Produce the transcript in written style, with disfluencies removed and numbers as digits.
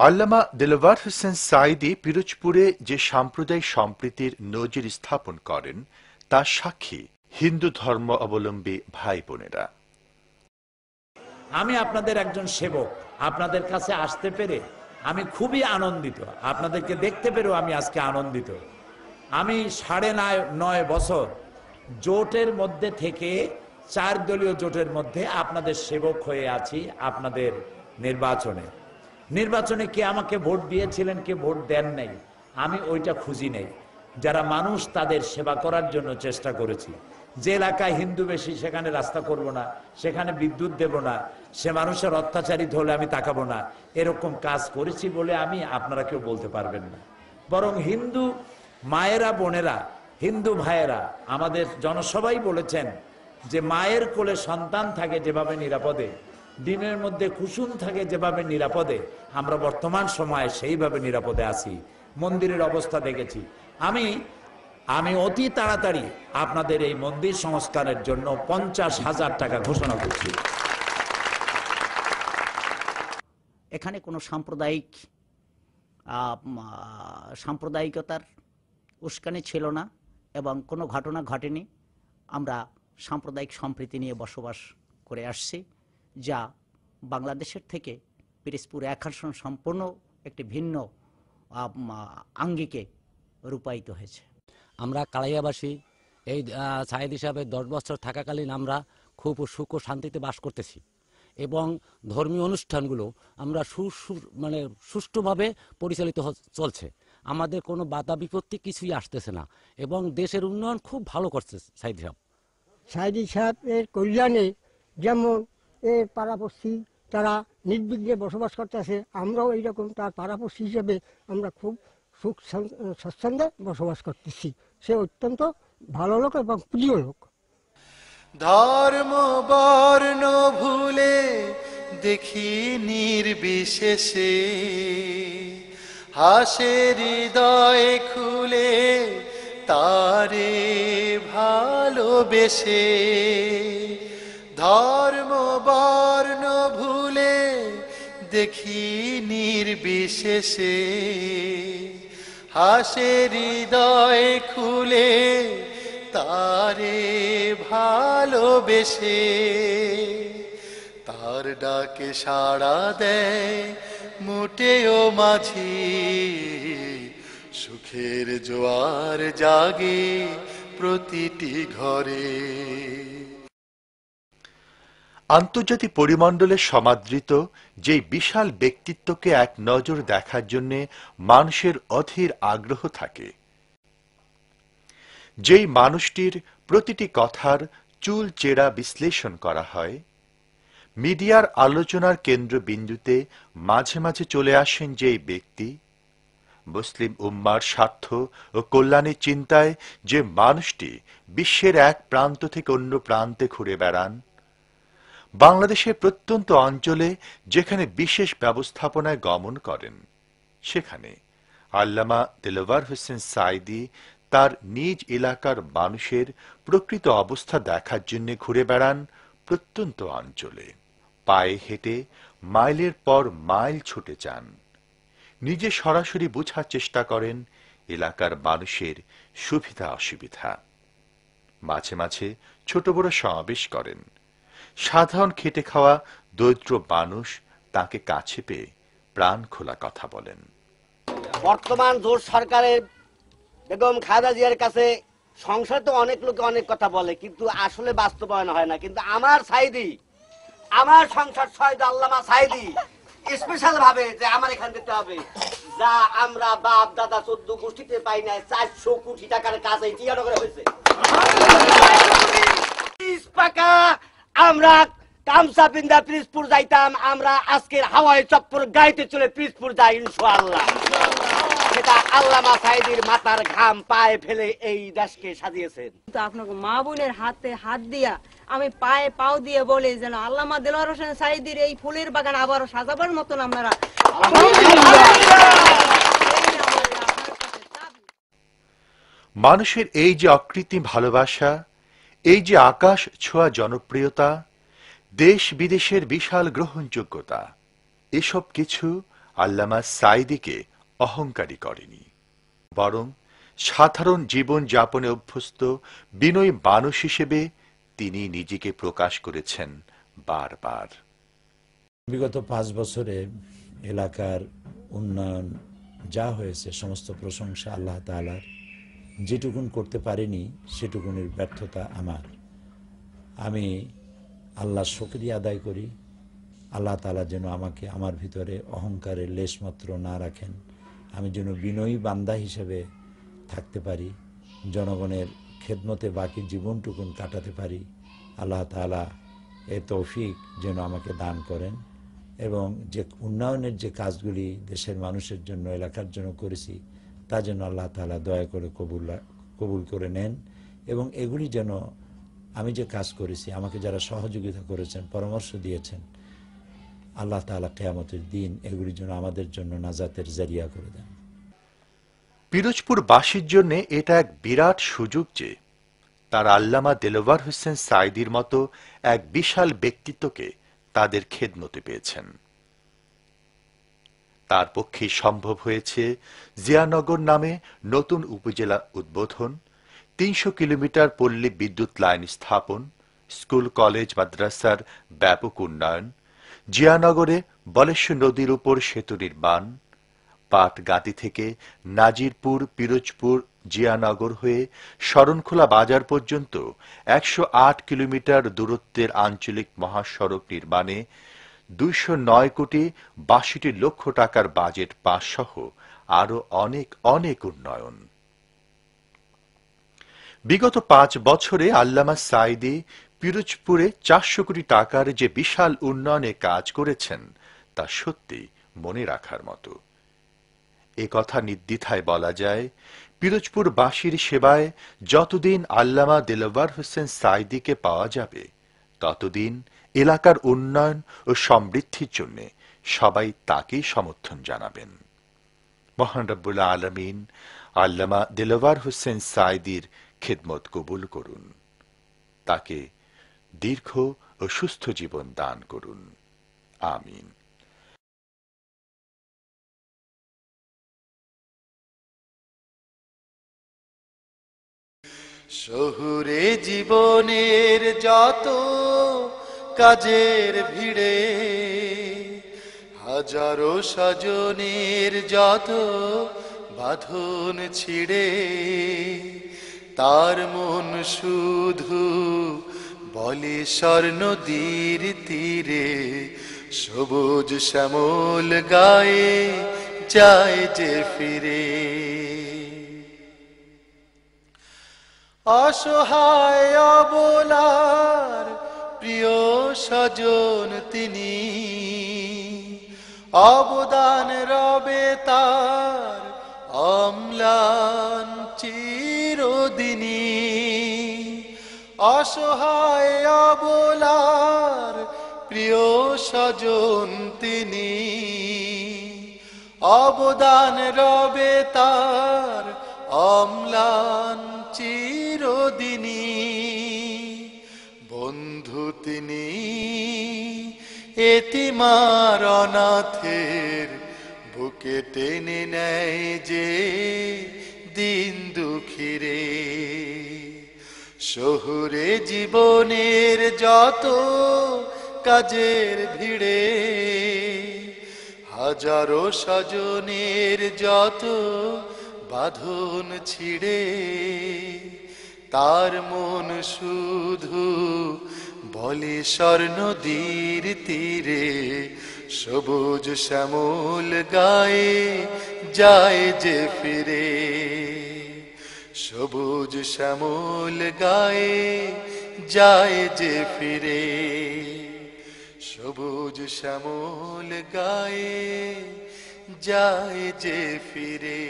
আল্লামা দেলোয়ার হোসেন সাঈদী পিরোজপুরে যে সাম্প্রদায়িক সম্প্রীতির নজির স্থাপন করেন তার সাক্ষী হিন্দু ধর্ম অবলম্বী ভাই বোনেরা। আমি আপনাদের একজন সেবক, আপনাদের কাছে আসতে পেরে আমি খুবই আনন্দিত, আপনাদেরকে দেখতে পেরেও আমি আজকে আনন্দিত। আমি 9.5 বছর জোটের মধ্যে থেকে 4 দলীয় জোটের মধ্যে আপনাদের সেবক হয়ে আছি। আপনাদের নির্বাচনে কে আমাকে ভোট দিয়েছিলেন, কে ভোট দেন নাই, আমি ওইটা খুঁজি নেই। যারা মানুষ তাদের সেবা করার জন্য চেষ্টা করেছি। যে এলাকায় হিন্দু বেশি সেখানে রাস্তা করব না, সেখানে বিদ্যুৎ দেব না, সে মানুষের অত্যাচারিত হলে আমি তাকাবো না, এরকম কাজ করেছি বলে আমি আপনারা কেউ বলতে পারবেন না। বরং হিন্দু মায়েরা বোনেরা, হিন্দু ভাইয়েরা আমাদের জনসভাই বলেছেন যে মায়ের কোলে সন্তান থাকে যেভাবে নিরাপদে, ডিমের মধ্যে কুসুম থাকে যেভাবে নিরাপদে, আমরা বর্তমান সময়ে সেইভাবে নিরাপদে আছি। মন্দিরের অবস্থা দেখেছি। আমি অতি তাড়াতাড়ি আপনাদের এই মন্দির সংস্কারের জন্য 50,000 টাকা ঘোষণা করছি। এখানে কোনো সাম্প্রদায়িকতার উস্কানি ছিল না এবং কোনো ঘটনা ঘটেনি। আমরা সাম্প্রদায়িক সম্প্রীতি নিয়ে বসবাস করে আসছি, যা বাংলাদেশের থেকে পিরোজপুর এক আসন সম্পূর্ণ একটি ভিন্ন আঙ্গিকে রূপায়িত হয়েছে। আমরা কালাইয়াবাসী এই সাঈদী সাহেবের 10 বছর থাকাকালীন আমরা খুব সুখ ও শান্তিতে বাস করতেছি এবং ধর্মীয় অনুষ্ঠানগুলো আমরা সুষ্ঠুভাবে পরিচালিত চলছে। আমাদের কোনো বাধা বিপত্তি কিছুই আসতেছে না এবং দেশের উন্নয়ন খুব ভালো করছে সাঈদী সাহেব। সাঈদী সাহেবের কল্যাণে যেমন এর পাড়াপড়শি তারা নির্বিঘ্নে বসবাস করতেছে, আমরাও এইরকম তার পাড়াপড়শি হিসেবে আমরা খুব সুখ স্বচ্ছন্দে বসবাস করতেছি। সে অত্যন্ত ভালো লোক এবং প্রিয় লোক। ধর্ম বর্ণ ভুলে দেখি নির্বিশেষে, হাসে হৃদয় খুলে তারে ভালোবেসে। ধর্ম বর্ণ ভুলে দেখি নির্বিশেষে, হাসে হৃদয় খুলে তারে ভালোবেসে। তার ডাকে সাড়া দেয় মোটেও মাঝি, সুখের জোয়ার জাগে প্রতিটি ঘরে। আন্তর্জাতিক পরিমণ্ডলে সমাদৃত যেই বিশাল ব্যক্তিত্বকে এক নজর দেখার জন্য মানুষের অধীর আগ্রহ থাকে, যেই মানুষটির প্রতিটি কথার চুল চেরা বিশ্লেষণ করা হয়, মিডিয়ার আলোচনার কেন্দ্রবিন্দুতে মাঝে মাঝে চলে আসেন যেই ব্যক্তি, মুসলিম উম্মার স্বার্থ ও কল্যাণের চিন্তায় যে মানুষটি বিশ্বের এক প্রান্ত থেকে অন্য প্রান্তে ঘুরে বেড়ান, বাংলাদেশের প্রত্যন্ত অঞ্চলে যেখানে বিশেষ ব্যবস্থাপনায় গমন করেন, সেখানে আল্লামা দেলোয়ার হোসেন সাঈদী তার নিজ এলাকার মানুষের প্রকৃত অবস্থা দেখার জন্য ঘুরে বেড়ান প্রত্যন্ত অঞ্চলে। পায়ে হেঁটে মাইলের পর মাইল ছুটে যান, নিজে সরাসরি বোঝার চেষ্টা করেন এলাকার মানুষের সুবিধা অসুবিধা। মাঝে মাঝে ছোট বড় সমাবেশ করেন। সাধারণ খেটে খাওয়া দরিদ্র মানুষ তাকে কাছে পেয়ে প্রাণ খোলা কথা বলেন। বর্তমান জোট সরকারের বেগম খালেদা জিয়ার কাছে সংসদে তো অনেক লোকে অনেক কথা বলে, কিন্তু আসলে বাস্তবায়ন হয় না। কিন্তু আমার সংসদ শহীদ আল্লামা সাঈদী স্পেশাল ভাবে যে আমার এখান দিতে হবে, যা আমরা বাপ দাদা 14 গোষ্ঠীতে পাই না। 400 কোটি টাকার কাজ এই টিয়ানগরে হয়েছে। আমরা কামসা বিন্দা পিরোজপুর যাইতাম, আমরা আজকের হাওয়াই চপ্পর গাইতে চলে পিরোজপুর যাই ইনশাআল্লাহ। সেটা আল্লামা সাঈদীর মাথার ঘাম পায়ে ফেলে এই দেশকে সাজিয়েছেন। আপনাকে মা বোনের হাতে হাত দিয়া আমি পায়ে পাও দিয়ে বলি যেন আল্লামা দেলোয়ার হোসেন সাঈদীর এই ফুলের বাগান আবারও সাজাবার মতন আমরা। মানুষের এই যে অকৃত্রিম ভালোবাসা, এই যে আকাশ ছোঁয়া জনপ্রিয়তা, দেশ বিদেশের বিশাল গ্রহণযোগ্যতা, এসব কিছু আল্লামা সাঈদীকে অহংকারী করেনি, বরং সাধারণ জীবন যাপনে অভ্যস্ত বিনয়ী মানুষ হিসেবে তিনি নিজেকে প্রকাশ করেছেন বারবার। বিগত 5 বছরে এলাকার উন্নয়ন যা হয়েছে সমস্ত প্রশংসা আল্লাহ তাআলার। যেটুকুন করতে পারিনি সেটুকুনের ব্যর্থতা আমার। আমি আল্লাহর শুকরিয়া আদায় করি। আল্লাহ তাআলা যেন আমাকে আমার ভিতরে অহংকারের লেশমাত্র না রাখেন, আমি যেন বিনয়ী বান্দা হিসেবে থাকতে পারি, জনগণের খেদমতে বাকি জীবনটুকুন কাটাতে পারি। আল্লাহ তাআলা এ তৌফিক যেন আমাকে দান করেন এবং যে উন্নয়নের যে কাজগুলি দেশের মানুষের জন্য এলাকার জন্য করেছি তা যেন আল্লাহ তাআলা দয়া করে কবুল করে নেন এবং এগুলি যেন আমি যে কাজ করেছি আমাকে যারা সহযোগিতা করেছেন, পরামর্শ দিয়েছেন, আল্লাহ তাআলা কিয়ামতের দিন এগুলির জন্য আমাদের জন্য নাজাতের জারিয়া করে দেন। পিরোজপুরবাসীর জন্য এটা এক বিরাট সুযোগ যে তার আল্লামা দেলোয়ার হোসেন সাঈদীর মতো এক বিশাল ব্যক্তিত্বকে তাদের খেদমতে পেয়েছেন। তার পক্ষে সম্ভব হয়েছে জিয়ানগর নামে নতুন উপজেলা উদ্বোধন, ৩০০ কিলোমিটার পল্লী বিদ্যুৎ লাইন স্থাপন, স্কুল কলেজ মাদ্রাসার ব্যাপক উন্নয়ন, জিয়ানগরে বলেশ্বর নদীর উপর সেতু নির্মাণ, পাটগাতি থেকে নাজিরপুর, পিরোজপুর, জিয়ানগর হয়ে শরণখোলা বাজার পর্যন্ত ১০৮ কিলোমিটার দূরত্বের আঞ্চলিক মহাসড়ক নির্মাণে ২০৯ কোটি ৬২ লক্ষ টাকার বাজেট পাস সহ আরো অনেক অনেক উন্নয়ন। বিগত ৫ বছরে আল্লামা সাঈদী পিরোজপুরে ৪০০ কোটি টাকার যে বিশাল উন্নয়নে কাজ করেছেন তা সত্যি মনে রাখার মতো। এ কথা নির্দ্বিধায় বলা যায়, পিরোজপুরবাসীর সেবায় যতদিন আল্লামা দেলোয়ার হোসেন সাঈদীকে পাওয়া যাবে ততদিন এলাকার উন্নয়ন ও সমৃদ্ধির জন্য সবাই তাকেই সমর্থন জানাবেন। মহান রব্বুল আলামিন আল্লামা দেলোয়ার হোসেন সাঈদীর খেদমত কবুল করুন, তাকে দীর্ঘ ও সুস্থ জীবন দান করুন। আমিন। শহুরে জীবনের যত কাজের ভিড়ে, হাজারো স্বজনের যত বাঁধন ছিড়ে, তার মন শুধু বলে স্বর্ণদীর তীরে, সবুজ শ্যামল গায়ে যায় যে ফিরে। অসহায় অবলার প্রিয় স্বজন তিনি, অবদান রবে তার অম্লান চিরদিনী। অসহায় অবলার প্রিয় স্বজন তিনি, অবদান রবে তার অম্লান চিরদিনী। বন্ধু তিনি এতিমার অনাথের বুকে টেনে নেয় যে দিন দুঃখীরে। শহুরে জীবনের যত কাজের ভিড়ে, হাজারো স্বজনের যত বাঁধন ছিড়ে, তার মন শুধু বলে স্বর্ণদীর তীরে, সবুজ শ্যামল গায়ে যায় যে ফিরে। সবুজ শ্যামল গায়ে যায় যে ফিরে, সবুজ শ্যামল গায়ে যায় যে ফিরে।